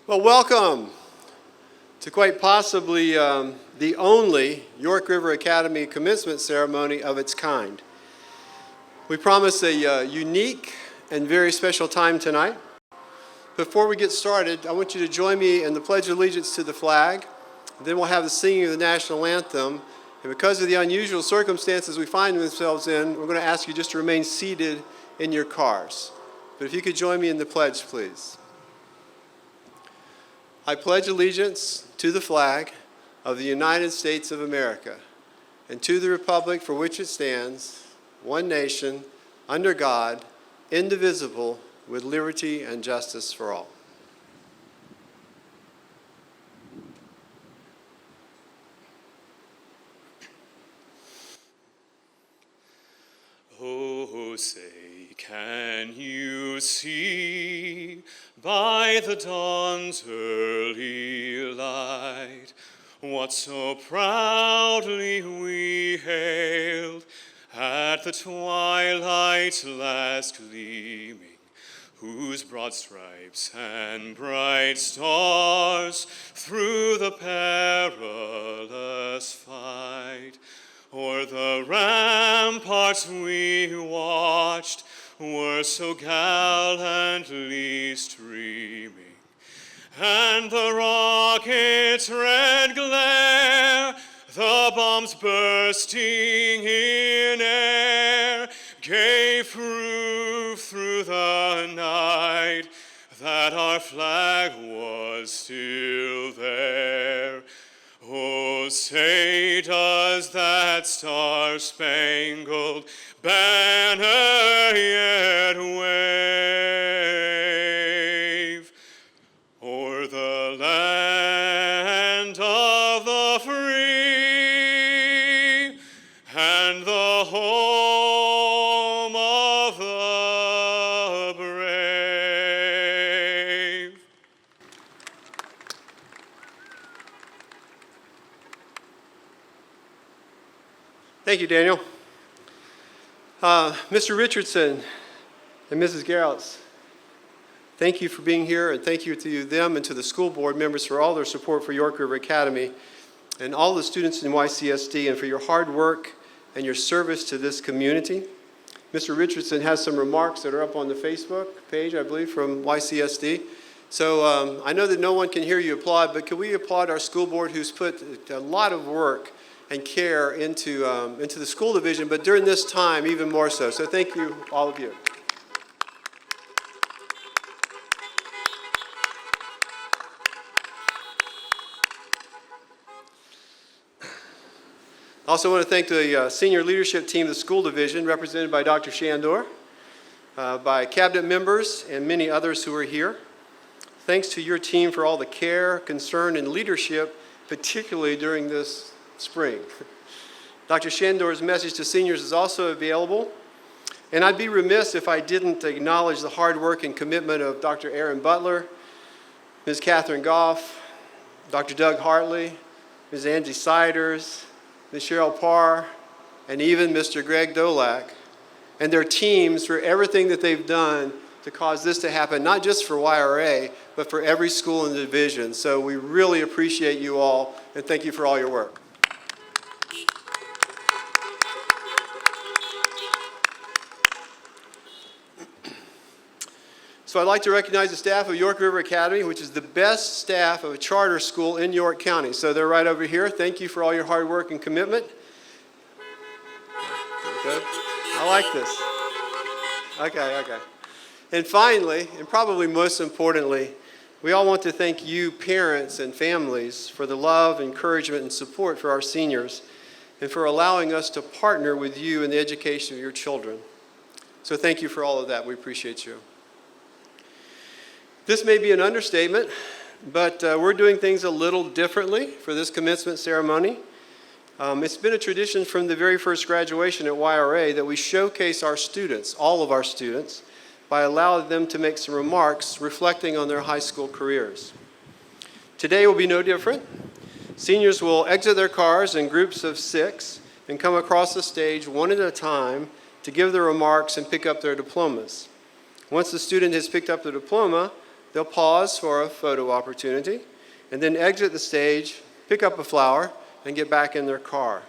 Well, welcome to quite possibly the only York River Academy commencement ceremony of its kind. We promise a unique and very special time tonight. Before we get started, I want you to join me in the Pledge of Allegiance to the flag. Then we'll have the singing of the national anthem. And because of the unusual circumstances we find ourselves in, we're going to ask you just to remain seated in your cars. But if you could join me in the pledge, please. I pledge allegiance to the flag of the United States of America and to the republic for which it stands, one nation, under God, indivisible, with liberty and justice for all. Oh, say, can you see by the dawn's early light what so proudly we hailed at the twilight's last gleaming, whose broad stripes and bright stars through the perilous fight o'er the ramparts we watched were so gallantly streaming, and the rocket's red glare, the bombs bursting in air, gave proof through the night that our flag was still there. Oh, say, does that star-spangled banner yet wave o'er the land of the free and the home of the brave? Thank you, Daniel. Mr. Richardson and Mrs. Gerrits, thank you for being here, and thank you to them and to the school board members for all their support for York River Academy and all the students in YCSD, and for your hard work and your service to this community. Mr. Richardson has some remarks that are up on the Facebook page, I believe, from YCSD. So I know that no one can hear you applaud, but can we applaud our school board who's put a lot of work and care into the school division, but during this time even more so. So thank you, all of you. I also want to thank the senior leadership team of the school division, represented by Dr. Shandor, by cabinet members and many others who are here. Thanks to your team for all the care, concern, and leadership, particularly during this spring. Dr. Shandor's message to seniors is also available, and I'd be remiss if I didn't acknowledge the hard work and commitment of Dr. Aaron Butler, Ms. Catherine Goff, Dr. Doug Hartley, Ms. Angie Siders, Ms. Cheryl Parr, and even Mr. Greg Dolak, and their teams for everything that they've done to cause this to happen, not just for YRA, but for every school in the division. So we really appreciate you all, and thank you for all your work. So I'd like to recognize the staff of York River Academy, which is the best staff of a charter school in York County. So they're right over here. Thank you for all your hard work and commitment. Good. I like this. Okay. And finally, and probably most importantly, we all want to thank you, parents and families, for the love, encouragement, and support for our seniors, and for allowing us to partner with you in the education of your children. So thank you for all of that. We appreciate you. This may be an understatement, but we're doing things a little differently for this commencement ceremony. It's been a tradition from the very first graduation at YRA that we showcase our students, all of our students, by allowing them to make some remarks reflecting on their high school careers. Today will be no different. Seniors will exit their cars in groups of 6 and come across the stage one at a time to give their remarks and pick up their diplomas. Once the student has picked up the diploma, They'll pause for a photo opportunity and then exit the stage, pick up a flower, and get back in their car.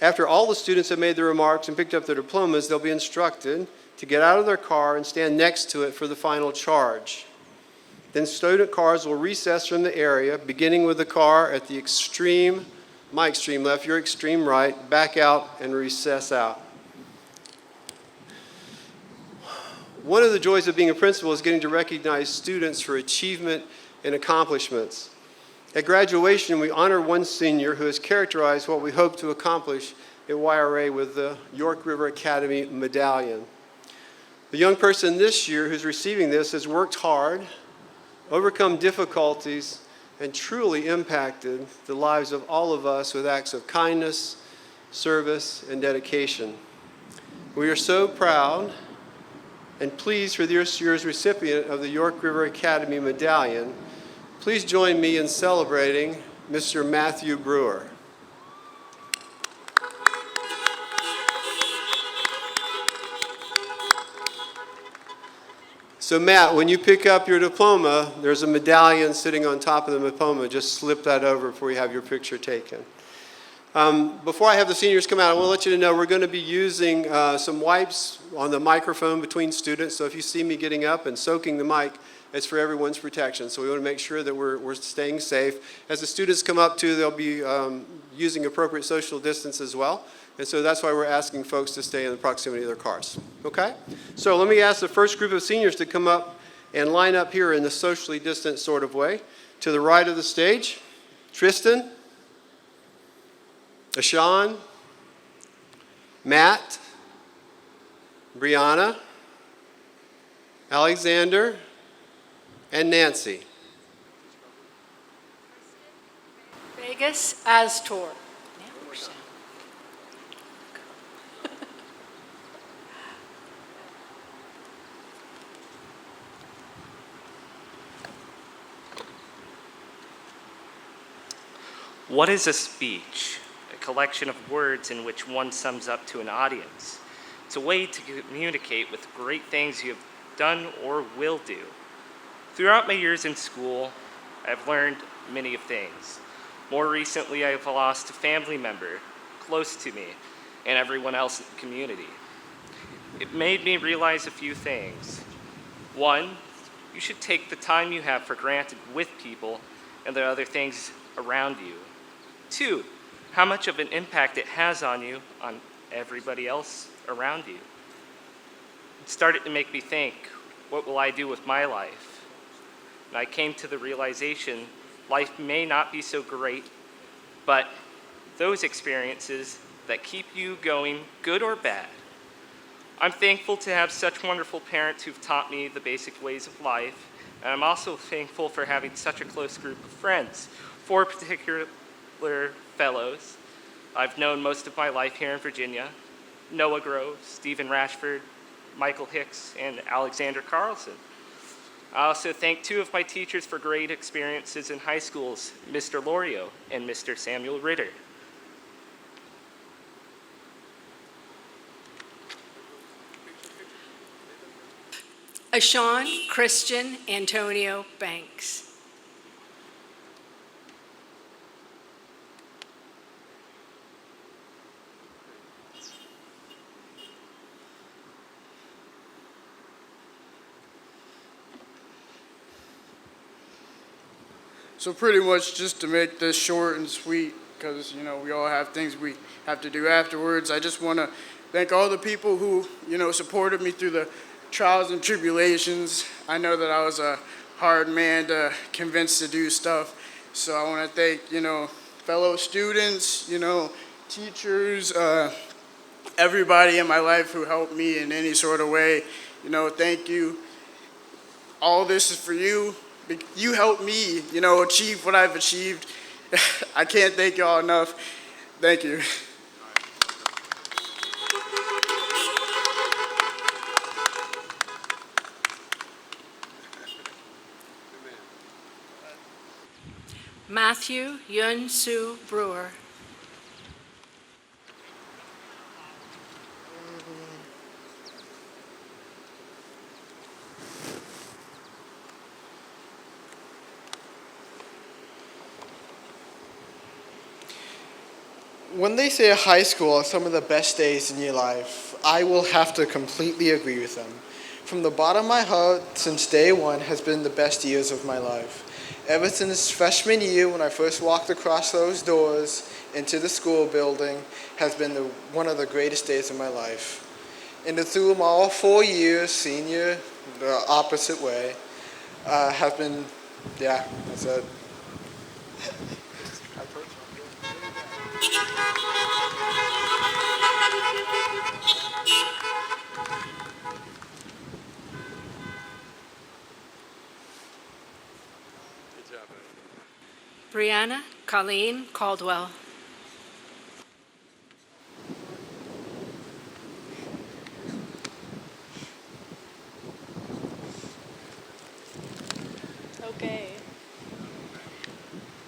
After all the students have made their remarks and picked up their diplomas, they'll be instructed to get out of their car and stand next to it for the final charge. Then student cars will recess from the area, beginning with the car at the extreme, my extreme left, your extreme right, back out and recess out. One of the joys of being a principal is getting to recognize students for achievement and accomplishments. At graduation, we honor one senior who has characterized what we hope to accomplish at YRA with the York River Academy Medallion. The young person this year who's receiving this has worked hard, overcome difficulties, and truly impacted the lives of all of us with acts of kindness, service, and dedication. We are so proud and pleased for this year's recipient of the York River Academy Medallion. Please join me in celebrating Mr. Matthew Brewer. So Matt, when you pick up your diploma, there's a medallion sitting on top of the diploma. Just slip that over before you have your picture taken. Before I have the seniors come out, I want to let you know we're going to be using some wipes on the microphone between students. So if you see me getting up and soaking the mic, it's for everyone's protection. So we want to make sure that we're staying safe. As the students come up too, they'll be using appropriate social distance as well. And so that's why we're asking folks to stay in the proximity of their cars. Okay? So let me ask the first group of seniors to come up and line up here in the socially distant sort of way. To the right of the stage, Tristan, Ashawn, Matt, Brianna, Alexander, and Nancy. Vegas, Astor. What is a speech? A collection of words in which one sums up to an audience. It's a way to communicate with great things you have done or will do. Throughout my years in school, I've learned many of things. More recently, I have lost a family member close to me and everyone else in the community. It made me realize a few things. One, you should take the time you have for granted with people and the other things around you. Two, how much of an impact it has on you, on everybody else around you. It started to make me think, what will I do with my life? And I came to the realization, life may not be so great, but those experiences that keep you going, good or bad. I'm thankful to have such wonderful parents who've taught me the basic ways of life, and I'm also thankful for having such a close group of friends. 4 particular fellows I've known most of my life here in Virginia: Noah Grove, Stephen Rashford, Michael Hicks, and Alexander Carlson. I also thank 2 of my teachers for great experiences in high schools, Mr. Lorio and Mr. Samuel Ritter. Ashawn Christian Antonio Banks. So pretty much just to make this short and sweet, because we all have things we have to do afterwards, I just want to thank all the people who supported me through the trials and tribulations. I know that I was a hard man to convince to do stuff, so I want to thank fellow students, teachers, everybody in my life who helped me in any sort of way. Thank you. All this is for you. You helped me, achieve what I've achieved. I can't thank y'all enough. Thank you. Matthew Yun Soo Brewer. When they say high school are some of the best days in your life, I will have to completely agree with them. From the bottom of my heart, since day one has been the best years of my life. Ever since freshman year, when I first walked across those doors into the school building, has been one of the greatest days of my life. And through them all 4 years, senior, the opposite way, have been, yeah, that's it. Brianna Colleen Caldwell. Okay.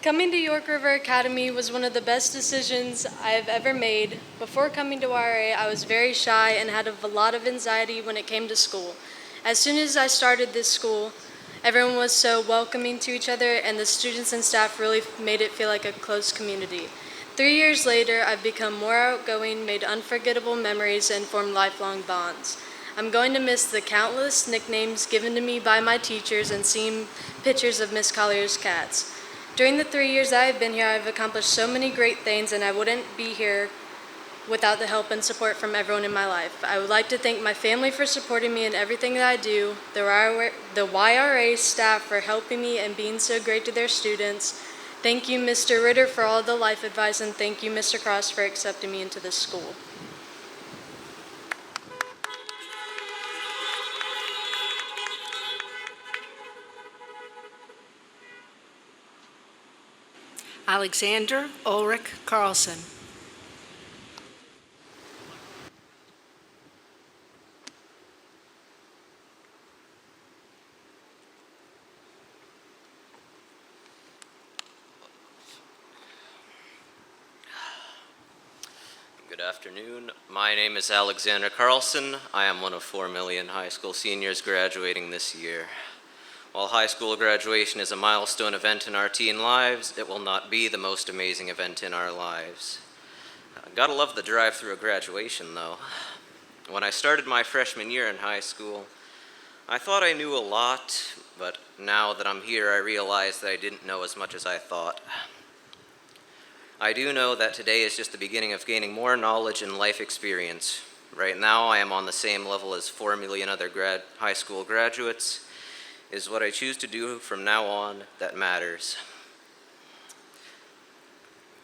Coming to York River Academy was one of the best decisions I've ever made. Before coming to YRA, I was very shy and had a lot of anxiety when it came to school. As soon as I started this school, everyone was so welcoming to each other, and the students and staff really made it feel like a close community. 3 years later, I've become more outgoing, made unforgettable memories, and formed lifelong bonds. I'm going to miss the countless nicknames given to me by my teachers and seeing pictures of Miss Collier's cats. During the 3 years that I've been here, I've accomplished so many great things, and I wouldn't be here without the help and support from everyone in my life. I would like to thank my family for supporting me in everything that I do, the YRA staff for helping me and being so great to their students. Thank you, Mr. Ritter, for all the life advice, and thank you, Mr. Cross, for accepting me into this school. Alexander Ulrich Carlson. Good afternoon. My name is Alexander Carlson. I am one of 4 million high school seniors graduating this year. While high school graduation is a milestone event in our teen lives, it will not be the most amazing event in our lives. Gotta love the drive through a graduation, though. When I started my freshman year in high school, I thought I knew a lot, but now that I'm here, I realize that I didn't know as much as I thought. I do know that today is just the beginning of gaining more knowledge and life experience. Right now, I am on the same level as 4 million other high school graduates. It is what I choose to do from now on that matters.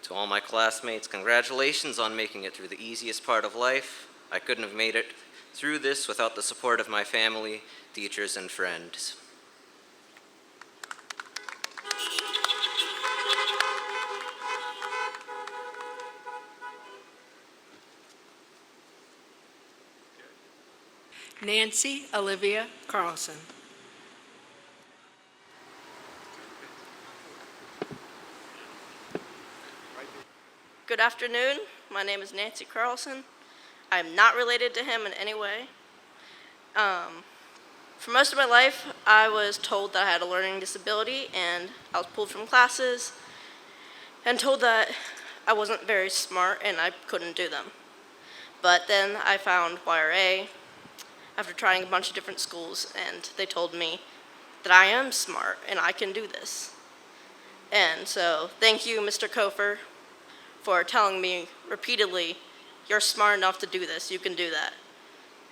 To all my classmates, congratulations on making it through the easiest part of life. I couldn't have made it through this without the support of my family, teachers, and friends. Nancy Olivia Carlson. Good afternoon. My name is Nancy Carlson. I am not related to him in any way. For most of my life, I was told that I had a learning disability, and I was pulled from classes and told that I wasn't very smart and I couldn't do them. But then I found YRA after trying a bunch of different schools, and they told me that I am smart and I can do this. And so thank you, Mr. Kofer, for telling me repeatedly, you're smart enough to do this, you can do that.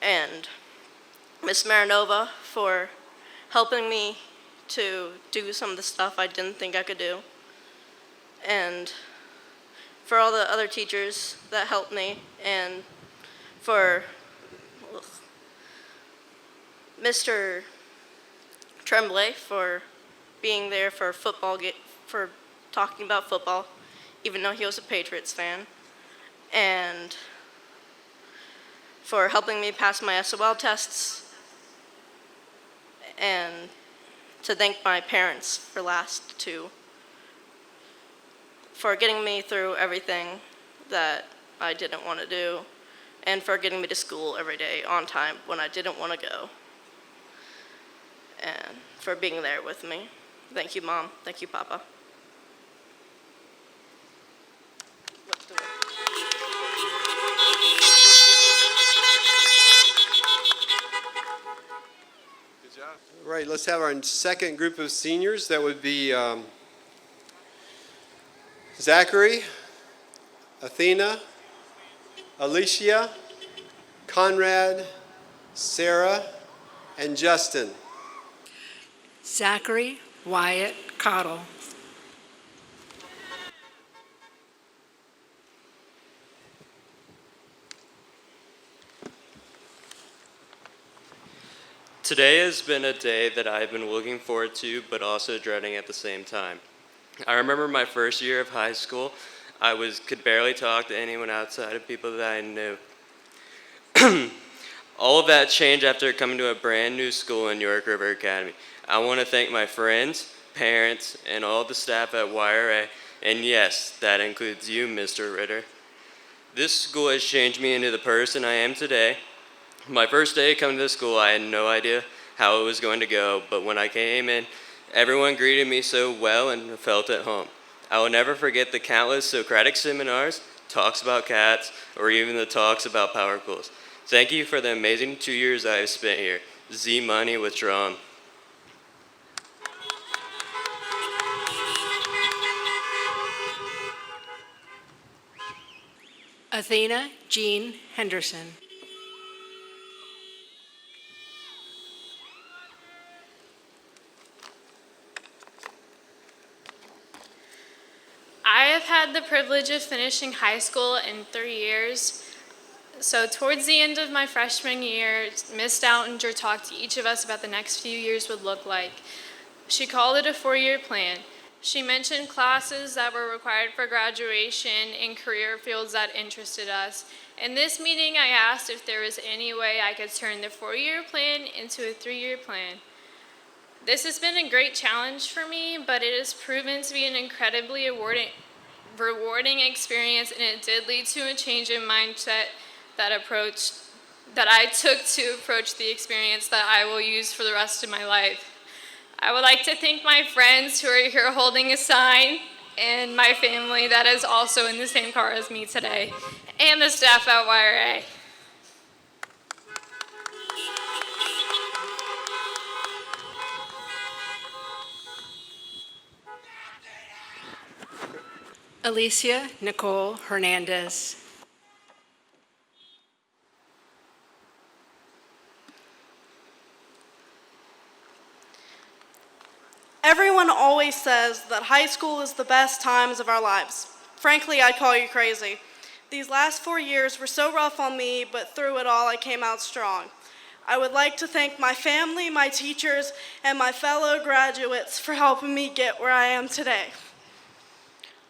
And Miss Marinova for helping me to do some of the stuff I didn't think I could do. And for all the other teachers that helped me, and for Mr. Tremblay for being there for for talking about football, even though he was a Patriots fan, and for helping me pass my SOL tests, and to thank my parents for last too, for getting me through everything that I didn't want to do, and for getting me to school every day on time when I didn't want to go, and for being there with me. Thank you, Mom. Thank you, Papa. Let's do it. right, let's have our second group of seniors. That would be Zachary, Athena, Alicia, Conrad, Sarah, and Justin. Zachary Wyatt Cottle. Today has been a day that I've been looking forward to, but also dreading at the same time. I remember my first year of high school, could barely talk to anyone outside of people that I knew. All of that changed after coming to a brand new school in York River Academy. I want to thank my friends, parents, and all the staff at YRA, and yes, that includes you, Mr. Ritter. This school has changed me into the person I am today. My first day coming to the school, I had no idea how it was going to go, but when I came in, everyone greeted me so well and felt at home. I will never forget the countless Socratic seminars, talks about cats, or even the talks about power pools. Thank you for the amazing 2 years I have spent here. Z Money withdrawn. Athena Jean Henderson. I have had the privilege of finishing high school in 3 years. So towards the end of my freshman year, Miss Doutinger talked to each of us about the next few years would look like. She called it a 4-year plan. She mentioned classes that were required for graduation and career fields that interested us. In this meeting, I asked if there was any way I could turn the 4-year plan into a 3-year plan. This has been a great challenge for me, but it has proven to be an incredibly rewarding experience, and it did lead to a change in mindset that I took to approach the experience that I will use for the rest of my life. I would like to thank my friends who are here holding a sign, and my family that is also in the same car as me today, and the staff at YRA. Alicia Nicole Hernandez. Everyone always says that high school is the best times of our lives. Frankly, I call you crazy. These last 4 years were so rough on me, but through it all, I came out strong. I would like to thank my family, my teachers, and my fellow graduates for helping me get where I am today.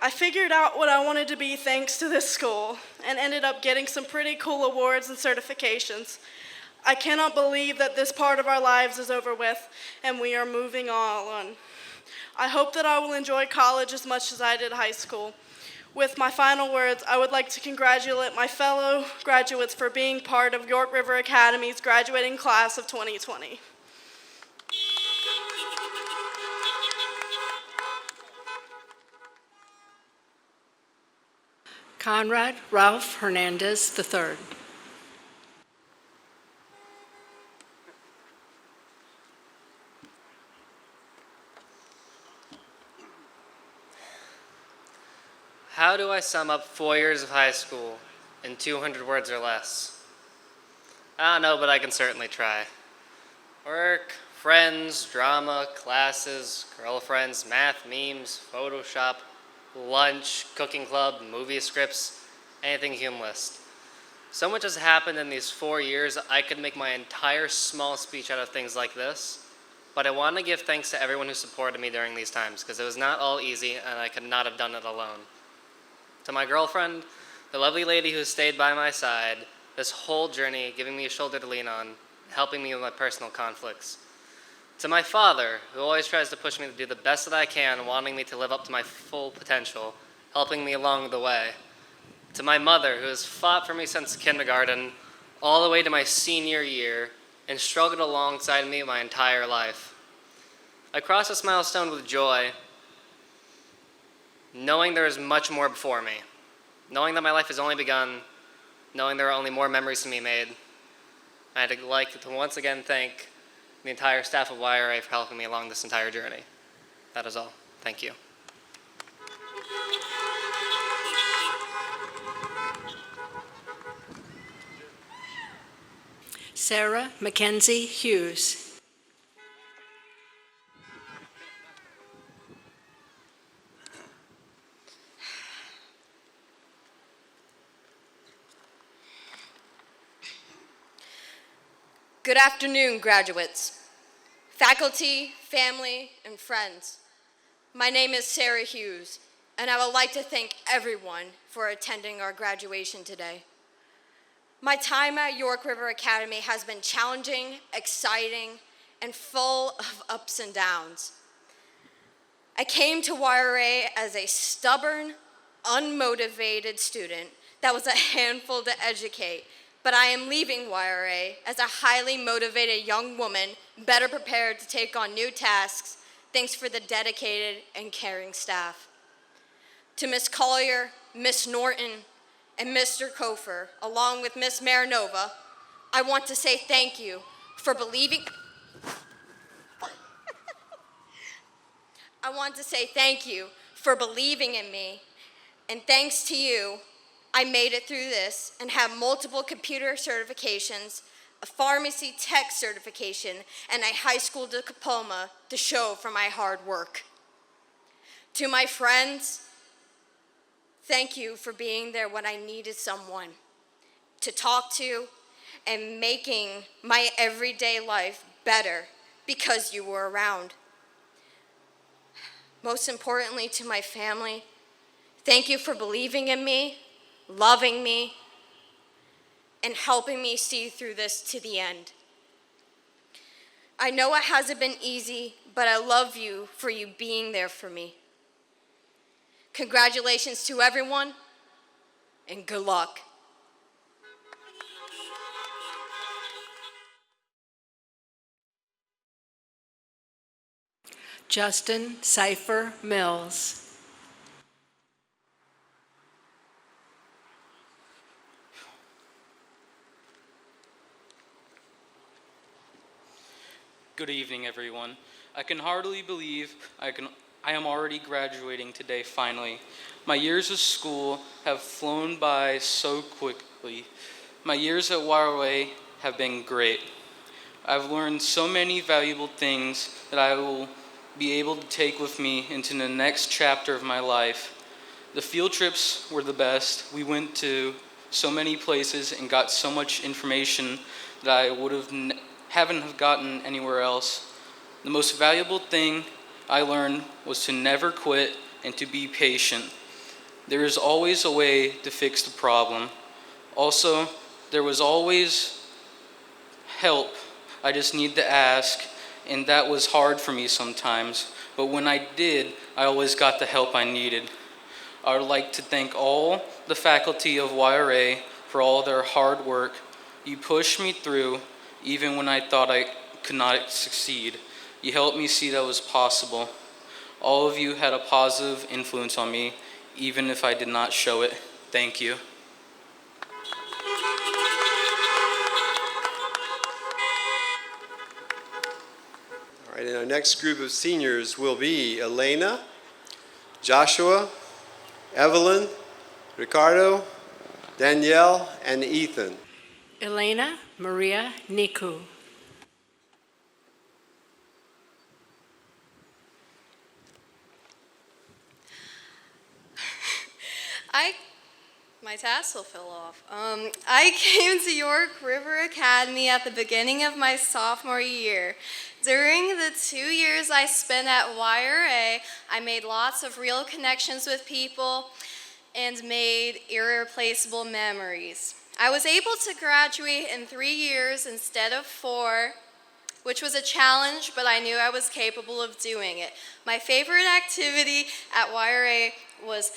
I figured out what I wanted to be thanks to this school and ended up getting some pretty cool awards and certifications. I cannot believe that this part of our lives is over with and we are moving on. I hope that I will enjoy college as much as I did high school. With my final words, I would like to congratulate my fellow graduates for being part of York River Academy's graduating class of 2020. Conrad Ralph Hernandez III. How do I sum up 4 years of high school in 200 words or less? I don't know, but I can certainly try. Work, friends, drama, classes, girlfriends, math, memes, Photoshop, lunch, cooking club, movie scripts, anything humorless. So much has happened in these 4 years, I could make my entire small speech out of things like this. But I want to give thanks to everyone who supported me during these times, because it was not all easy and I could not have done it alone. To my girlfriend, the lovely lady who stayed by my side this whole journey, giving me a shoulder to lean on, helping me with my personal conflicts. To my father, who always tries to push me to do the best that I can, wanting me to live up to my full potential, helping me along the way. To my mother, who has fought for me since kindergarten, all the way to my senior year, and struggled alongside me my entire life. I cross this milestone with joy, knowing there is much more before me, knowing that my life has only begun, knowing there are only more memories to be made. I'd like to once again thank the entire staff of YRA for helping me along this entire journey. That is all. Thank you. Sarah Mackenzie Hughes. Good afternoon, graduates, faculty, family, and friends. My name is Sarah Hughes, and I would like to thank everyone for attending our graduation today. My time at York River Academy has been challenging, exciting, and full of ups and downs. I came to YRA as a stubborn, unmotivated student that was a handful to educate, but I am leaving YRA as a highly motivated young woman, better prepared to take on new tasks, thanks for the dedicated and caring staff. To Ms. Collier, Ms. Norton, and Mr. Kofer, along with Ms. Marinova, I want to say thank you for believing in me, and thanks to you, I made it through this and have multiple computer certifications, a pharmacy tech certification, and a high school diploma to show for my hard work. To my friends, thank you for being there when I needed someone to talk to and making my everyday life better because you were around. Most importantly, to my family, thank you for believing in me, loving me, and helping me see through this to the end. I know it hasn't been easy, but I love you for you being there for me. Congratulations to everyone, and good luck. Justin Cipher Mills. Good evening, everyone. I can hardly believe I am already graduating today, finally. My years of school have flown by so quickly. My years at YRA have been great. I've learned so many valuable things that I will be able to take with me into the next chapter of my life. The field trips were the best. We went to so many places and got so much information that I would have haven't have gotten anywhere else. The most valuable thing I learned was to never quit and to be patient. There is always a way to fix the problem. Also, there was always help. I just need to ask, and that was hard for me sometimes. But when I did, I always got the help I needed. I would like to thank all the faculty of YRA for all their hard work. You pushed me through even when I thought I could not succeed. You helped me see that was possible. All of you had a positive influence on me, even if I did not show it. Thank you. All right, and our next group of seniors will be Elena, Joshua, Evelyn, Ricardo, Danielle, and Ethan. Elena Maria Nicu. My tassel fell off. I came to York River Academy at the beginning of my sophomore year. During the 2 years I spent at YRA, I made lots of real connections with people and made irreplaceable memories. I was able to graduate in 3 years instead of 4, which was a challenge, but I knew I was capable of doing it. My favorite activity at YRA was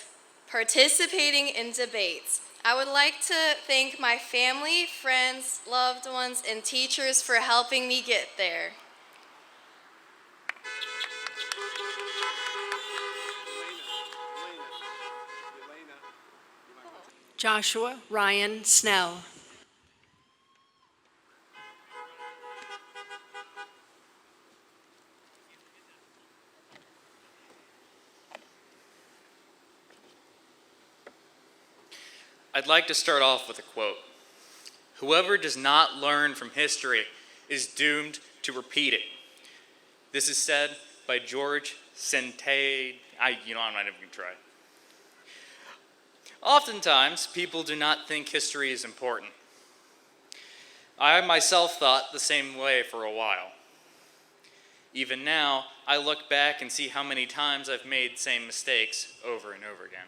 participating in debates. I would like to thank my family, friends, loved ones, and teachers for helping me get there. Joshua Ryan Snell. I'd like to start off with a quote. Whoever does not learn from history is doomed to repeat it. This is said by George Sente. I'm not even going to try. Oftentimes, people do not think history is important. I myself thought the same way for a while. Even now, I look back and see how many times I've made the same mistakes over and over again.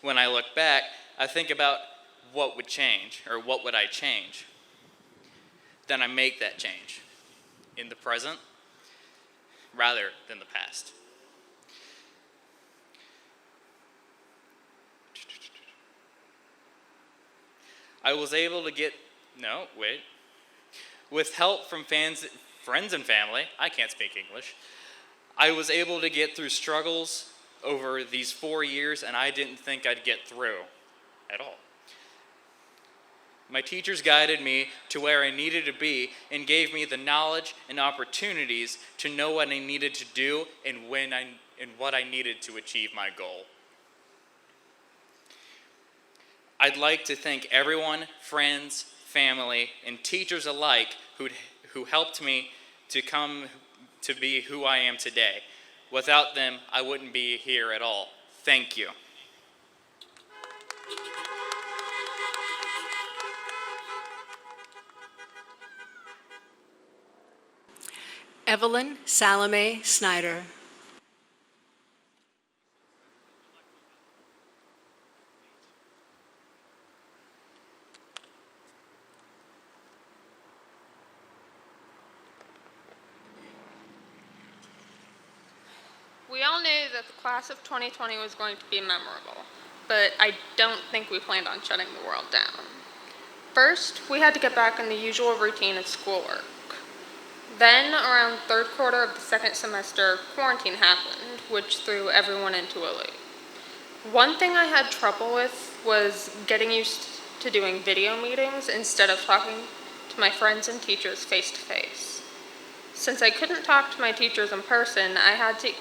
When I look back, I think about what would change, or what would I change. Then I make that change in the present rather than the past. I was able to get, with help from friends and family, I can't speak English, I was able to get through struggles over these 4 years, and I didn't think I'd get through at all. My teachers guided me to where I needed to be and gave me the knowledge and opportunities to know what I needed to do and what I needed to achieve my goal. I'd like to thank everyone, friends, family, and teachers alike who helped me to come to be who I am today. Without them, I wouldn't be here at all. Thank you. Evelyn Salome Snyder. We all knew that the class of 2020 was going to be memorable, but I don't think we planned on shutting the world down. First, we had to get back in the usual routine of schoolwork. Then, around third quarter of the second semester, quarantine happened, which threw everyone into a loop. One thing I had trouble with was getting used to doing video meetings instead of talking to my friends and teachers face to face. Since I couldn't talk to my teachers in person, I had to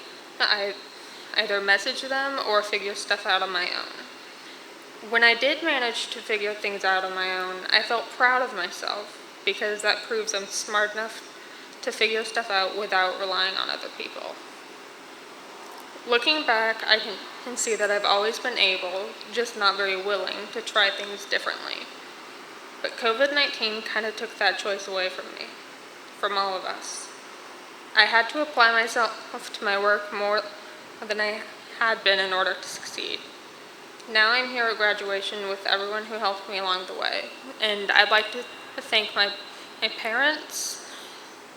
either message them or figure stuff out on my own. When I did manage to figure things out on my own, I felt proud of myself because that proves I'm smart enough to figure stuff out without relying on other people. Looking back, I can see that I've always been able, just not very willing, to try things differently. But COVID-19 kind of took that choice away from me, from all of us. I had to apply myself to my work more than I had been in order to succeed. Now I'm here at graduation with everyone who helped me along the way, and I'd like to thank my parents,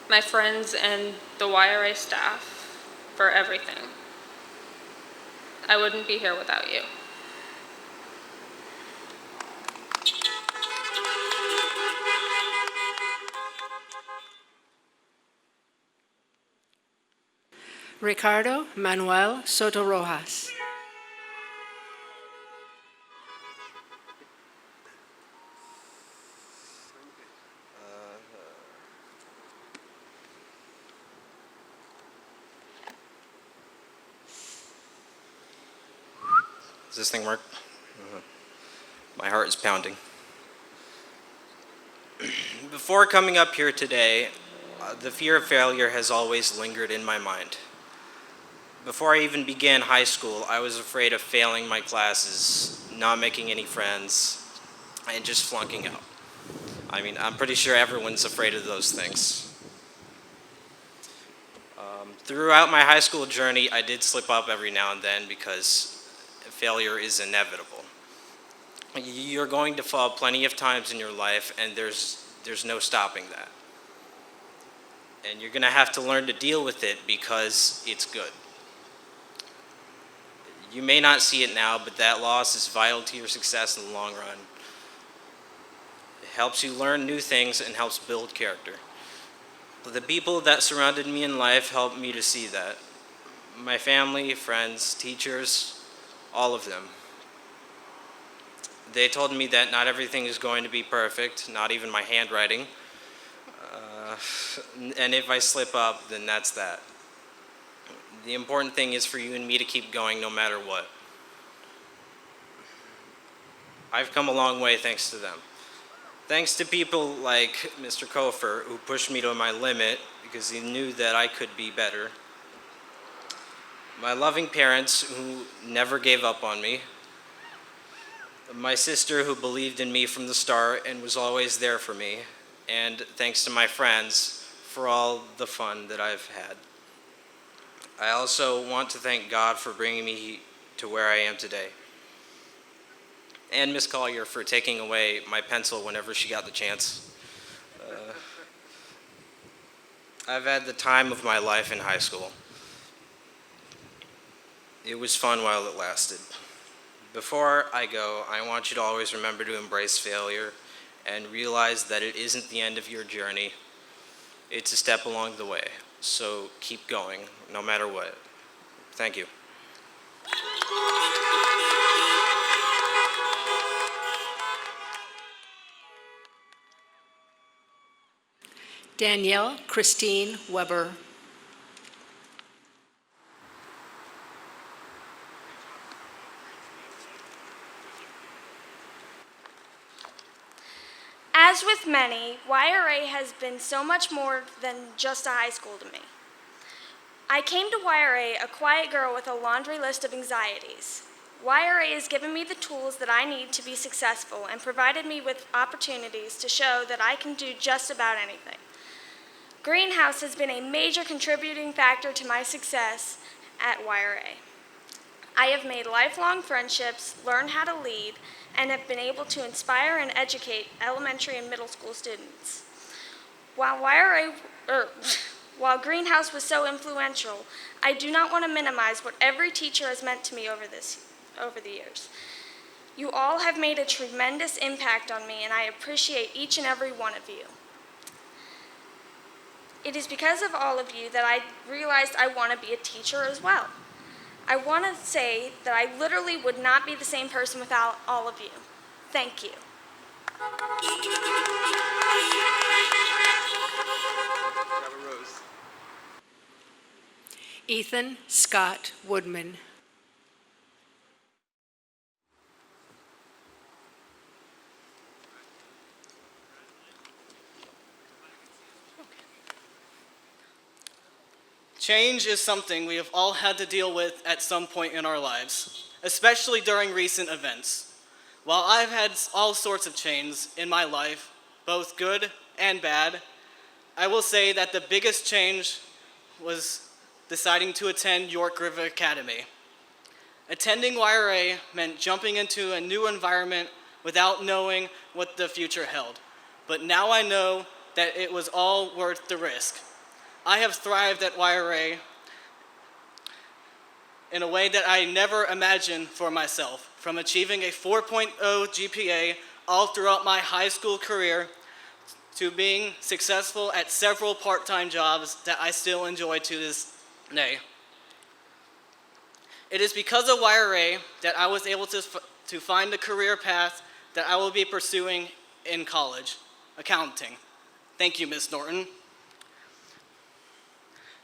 my friends, and the YRA staff for everything. I wouldn't be here without you. Ricardo Manuel Soto Rojas. Does this thing work? My heart is pounding. Before coming up here today, the fear of failure has always lingered in my mind. Before I even began high school, I was afraid of failing my classes, not making any friends, and just flunking out. I mean, I'm pretty sure everyone's afraid of those things. Throughout my high school journey, I did slip up every now and then because failure is inevitable. You're going to fall plenty of times in your life, and there's no stopping that. And you're going to have to learn to deal with it because it's good. You may not see it now, but that loss is vital to your success in the long run. It helps you learn new things and helps build character. The people that surrounded me in life helped me to see that. My family, friends, teachers, all of them. They told me that not everything is going to be perfect, not even my handwriting. And if I slip up, then that's that. The important thing is for you and me to keep going no matter what. I've come a long way thanks to them. Thanks to people like Mr. Kofer, who pushed me to my limit because he knew that I could be better. My loving parents, who never gave up on me. My sister, who believed in me from the start and was always there for me. And thanks to my friends for all the fun that I've had. I also want to thank God for bringing me to where I am today. And Miss Collier for taking away my pencil whenever she got the chance. I've had the time of my life in high school. It was fun while it lasted. Before I go, I want you to always remember to embrace failure and realize that it isn't the end of your journey. It's a step along the way. So keep going, no matter what. Thank you. Danielle Christine Weber. As with many, YRA has been so much more than just a high school to me. I came to YRA a quiet girl with a laundry list of anxieties. YRA has given me the tools that I need to be successful and provided me with opportunities to show that I can do just about anything. Greenhouse has been a major contributing factor to my success at YRA. I have made lifelong friendships, learned how to lead, and have been able to inspire and educate elementary and middle school students. While Greenhouse was so influential, I do not want to minimize what every teacher has meant to me over the years. You all have made a tremendous impact on me, and I appreciate each and every one of you. It is because of all of you that I realized I want to be a teacher as well. I want to say that I literally would not be the same person without all of you. Thank you. Ethan Scott Woodman. Change is something we have all had to deal with at some point in our lives, especially during recent events. While I've had all sorts of change in my life, both good and bad, I will say that the biggest change was deciding to attend York River Academy. Attending YRA meant jumping into a new environment without knowing what the future held. But now I know that it was all worth the risk. I have thrived at YRA in a way that I never imagined for myself, from achieving a 4.0 GPA all throughout my high school career to being successful at several part-time jobs that I still enjoy to this day. It is because of YRA that I was able to find the career path that I will be pursuing in college, accounting. Thank you, Ms. Norton.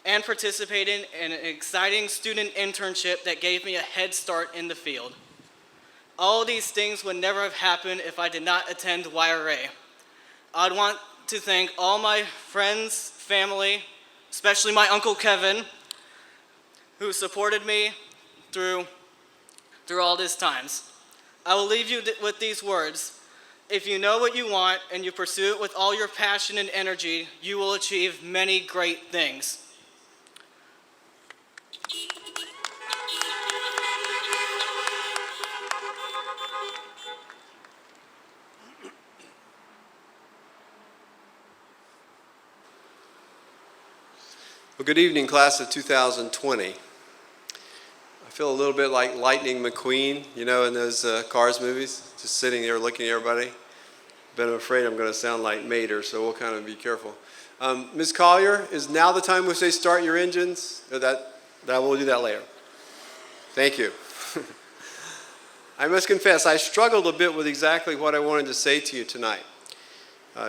And participating in an exciting student internship that gave me a head start in the field. All these things would never have happened if I did not attend YRA. I'd want to thank all my friends, family, especially my Uncle Kevin, who supported me through all these times. I will leave you with these words. If you know what you want and you pursue it with all your passion and energy, you will achieve many great things. Well, good evening, class of 2020. I feel a little bit like Lightning McQueen, you know, in those Cars movies, just sitting there looking at everybody. But I'm afraid I'm going to sound like Mater, so we'll kind of be careful. Ms. Collier, is now the time we say start your engines? Or that we'll do that later. Thank you. I must confess, I struggled a bit with exactly what I wanted to say to you tonight.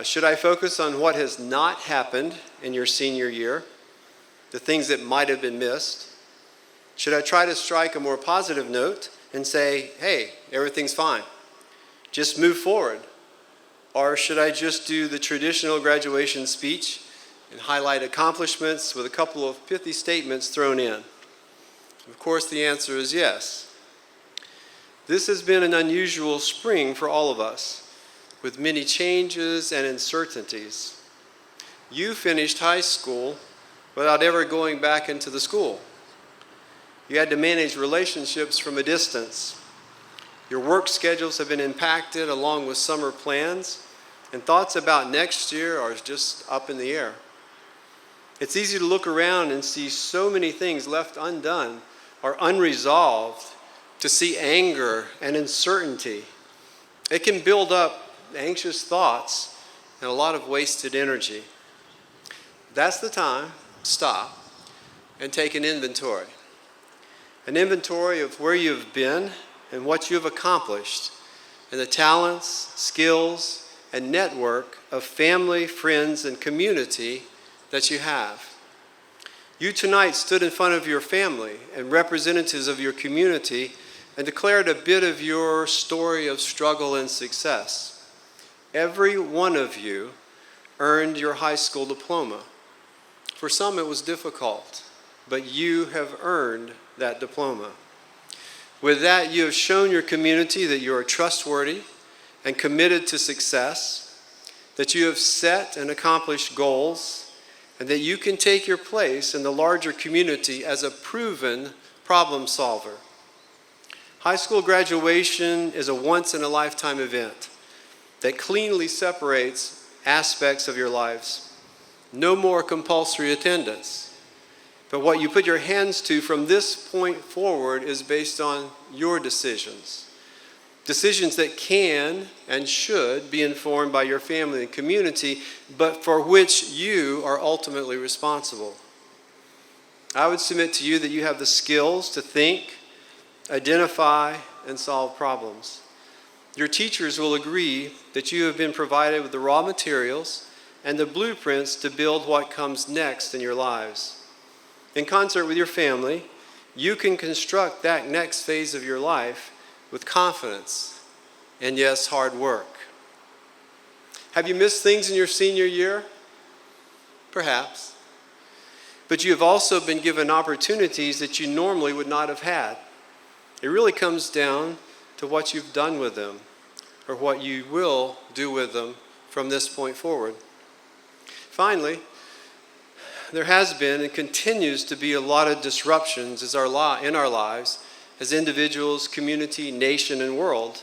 Should I focus on what has not happened in your senior year? The things that might have been missed? Should I try to strike a more positive note and say, hey, everything's fine? just move forward? Or should I just do the traditional graduation speech and highlight accomplishments with a couple of pithy statements thrown in? Of course, the answer is yes. This has been an unusual spring for all of us, with many changes and uncertainties. You finished high school without ever going back into the school. You had to manage relationships from a distance. Your work schedules have been impacted along with summer plans, and thoughts about next year are just up in the air. It's easy to look around and see so many things left undone or unresolved, to see anger and uncertainty. It can build up anxious thoughts and a lot of wasted energy. That's the time to stop and take an inventory. An inventory of where you've been and what you've accomplished, and the talents, skills, and network of family, friends, and community that you have. You tonight stood in front of your family and representatives of your community and declared a bit of your story of struggle and success. Every one of you earned your high school diploma. For some it was difficult, but you have earned that diploma. With that, you have shown your community that you are trustworthy and committed to success, that you have set and accomplished goals, and that you can take your place in the larger community as a proven problem solver. High school graduation is a once-in-a-lifetime event that cleanly separates aspects of your lives. No more compulsory attendance. But what you put your hands to from this point forward is based on your decisions. Decisions that can and should be informed by your family and community, but for which you are ultimately responsible. I would submit to you that you have the skills to think, identify, and solve problems. Your teachers will agree that you have been provided with the raw materials and the blueprints to build what comes next in your lives. In concert with your family, you can construct that next phase of your life with confidence and, yes, hard work. Have you missed things in your senior year? Perhaps. But you have also been given opportunities that you normally would not have had. It really comes down to what you've done with them or what you will do with them from this point forward. Finally, there has been and continues to be a lot of disruptions in our lives as individuals, community, nation, and world.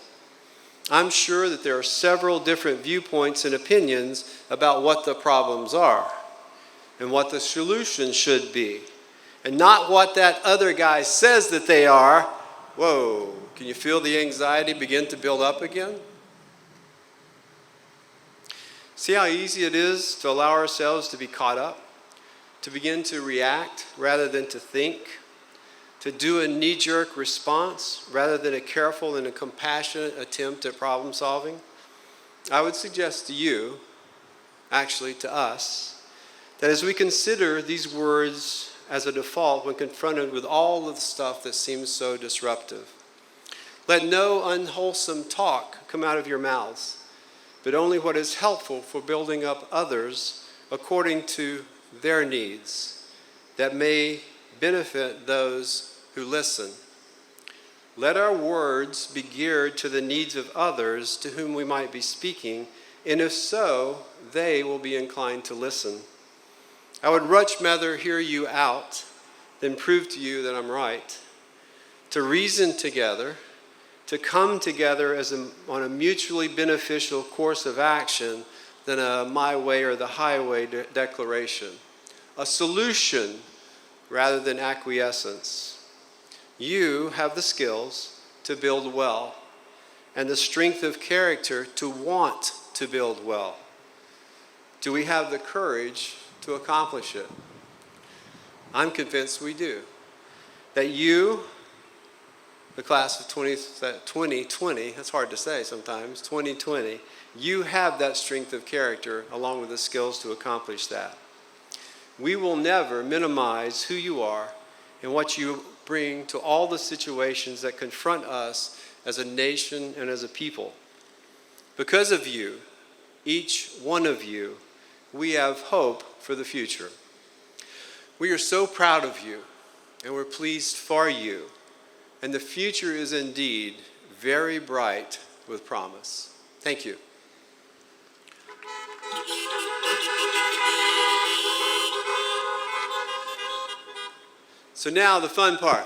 I'm sure that there are several different viewpoints and opinions about what the problems are and what the solution should be, and not what that other guy says that they are. Whoa, can you feel the anxiety begin to build up again? See how easy it is to allow ourselves to be caught up, to begin to react rather than to think, to do a knee-jerk response rather than a careful and a compassionate attempt at problem solving? I would suggest to you, actually to us, that as we consider these words as a default when confronted with all of the stuff that seems so disruptive, let no unwholesome talk come out of your mouths, but only what is helpful for building up others according to their needs that may benefit those who listen. Let our words be geared to the needs of others to whom we might be speaking, and if so, they will be inclined to listen. I would much rather hear you out than prove to you that I'm right. To reason together, to come together on a mutually beneficial course of action than a my way or the highway declaration. A solution rather than acquiescence. You have the skills to build well and the strength of character to want to build well. Do we have the courage to accomplish it? I'm convinced we do. That you, the class of 2020, that's hard to say sometimes, 2020, you have that strength of character along with the skills to accomplish that. We will never minimize who you are and what you bring to all the situations that confront us as a nation and as a people. Because of you, each one of you, we have hope for the future. We are so proud of you, and we're pleased for you. And the future is indeed very bright with promise. Thank you. So now the fun part.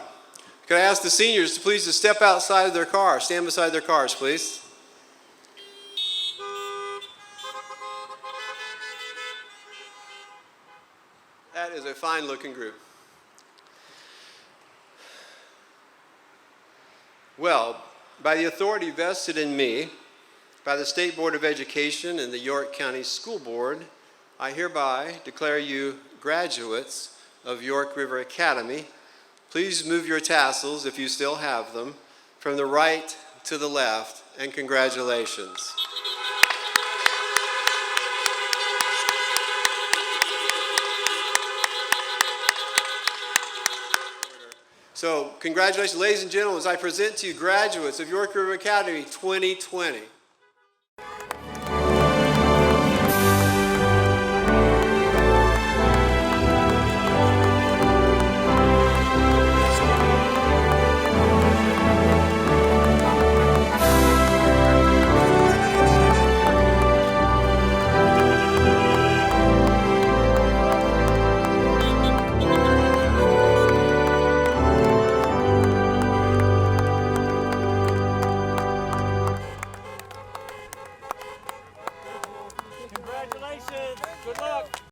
Could I ask the seniors to please just step outside of their car, stand beside their cars, please. That is a fine-looking group. Well, by the authority vested in me by the State Board of Education and the York County School Board, I hereby declare you graduates of York River Academy. Please move your tassels, if you still have them, from the right to the left, and congratulations. So, congratulations, ladies and gentlemen, as I present to you graduates of York River Academy 2020.